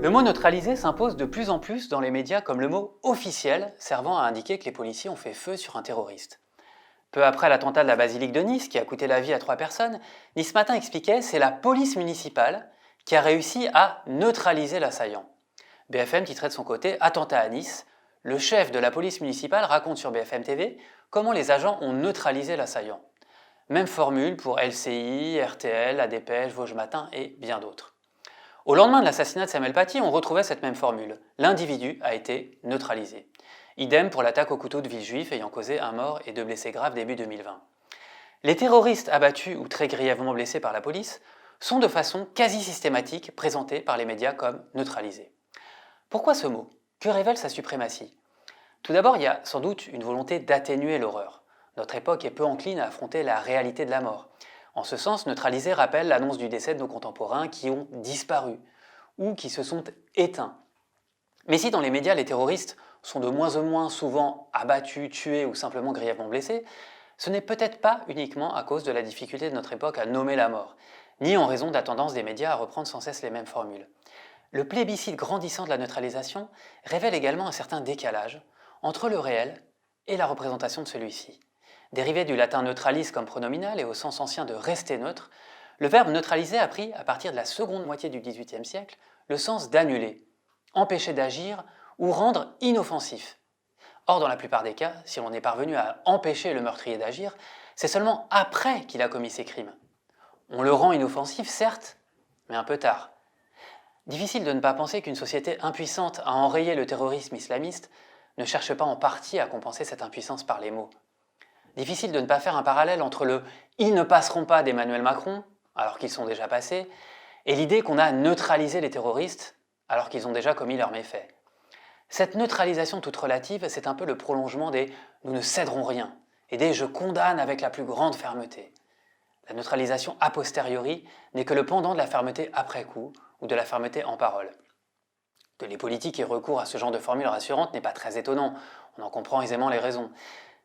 Le mot neutralisé s'impose de plus en plus dans les médias comme le mot officiel, servant à indiquer que les policiers ont fait feu sur un terroriste. Peu après l'attentat de la basilique de Nice, qui a coûté la vie à 3 personnes, Nice Matin expliquait que c'est la police municipale qui a réussi à neutraliser l'assaillant. BFM titrait de son côté Attentat à Nice. Le chef de la police municipale raconte sur BFM TV comment les agents ont neutralisé l'assaillant. Même formule pour LCI, RTL, La Dépêche, Vosges Matin et bien d'autres. Au lendemain de l'assassinat de Samuel Paty, on retrouvait cette même formule. L'individu a été neutralisé. Idem pour l'attaque au couteau de Villejuif ayant causé un mort et 2 blessés graves début 2020. Les terroristes abattus ou très grièvement blessés par la police sont de façon quasi systématique présentés par les médias comme neutralisés. Pourquoi ce mot? Que révèle sa suprématie? Tout d'abord, il y a sans doute une volonté d'atténuer l'horreur. Notre époque est peu encline à affronter la réalité de la mort. En ce sens, neutraliser rappelle l'annonce du décès de nos contemporains qui ont disparu ou qui se sont éteints. Mais si dans les médias les terroristes sont de moins en moins souvent abattus, tués ou simplement grièvement blessés, ce n'est peut-être pas uniquement à cause de la difficulté de notre époque à nommer la mort, ni en raison de la tendance des médias à reprendre sans cesse les mêmes formules. Le plébiscite grandissant de la neutralisation révèle également un certain décalage entre le réel et la représentation de celui-ci. Dérivé du latin neutralis comme pronominal et au sens ancien de rester neutre, le verbe neutraliser a pris, à partir de la seconde moitié du XVIIIe siècle, le sens d'annuler, empêcher d'agir ou rendre inoffensif. Or, dans la plupart des cas, si l'on est parvenu à empêcher le meurtrier d'agir, c'est seulement après qu'il a commis ses crimes. On le rend inoffensif, certes, mais un peu tard. Difficile de ne pas penser qu'une société impuissante à enrayer le terrorisme islamiste ne cherche pas en partie à compenser cette impuissance par les mots. Difficile de ne pas faire un parallèle entre le « ils ne passeront pas » d'Emmanuel Macron, alors qu'ils sont déjà passés, et l'idée qu'on a neutralisé les terroristes, alors qu'ils ont déjà commis leurs méfaits. Cette neutralisation toute relative, c'est un peu le prolongement des « nous ne céderons rien » et des « je condamne avec la plus grande fermeté ». La neutralisation a posteriori n'est que le pendant de la fermeté après coup ou de la fermeté en parole. Que les politiques aient recours à ce genre de formule rassurante n'est pas très étonnant, on en comprend aisément les raisons.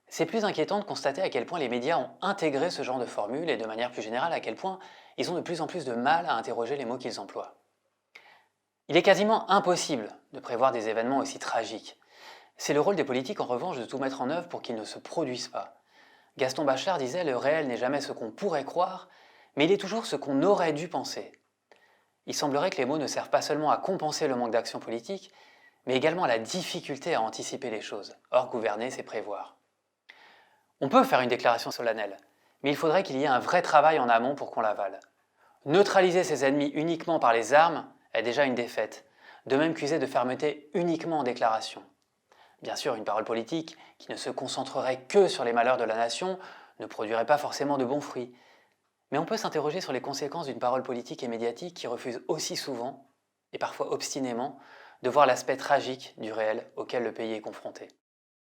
C'est plus inquiétant de constater à quel point les médias ont intégré ce genre de formule et de manière plus générale à quel point ils ont de plus en plus de mal à interroger les mots qu'ils emploient. Il est quasiment impossible de prévoir des événements aussi tragiques. C'est le rôle des politiques en revanche de tout mettre en œuvre pour qu'ils ne se produisent pas. Gaston Bachelard disait « Le réel n'est jamais ce qu'on pourrait croire, mais il est toujours ce qu'on aurait dû penser ». Il semblerait que les mots ne servent pas seulement à compenser le manque d'action politique, mais également à la difficulté à anticiper les choses. Or, gouverner, c'est prévoir. On peut faire une déclaration solennelle, mais il faudrait qu'il y ait un vrai travail en amont pour qu'on l'avale. Neutraliser ses ennemis uniquement par les armes est déjà une défaite, de même qu'user de fermeté uniquement en déclaration. Bien sûr, une parole politique qui ne se concentrerait que sur les malheurs de la nation ne produirait pas forcément de bons fruits. Mais on peut s'interroger sur les conséquences d'une parole politique et médiatique qui refuse aussi souvent, et parfois obstinément, de voir l'aspect tragique du réel auquel le pays est confronté.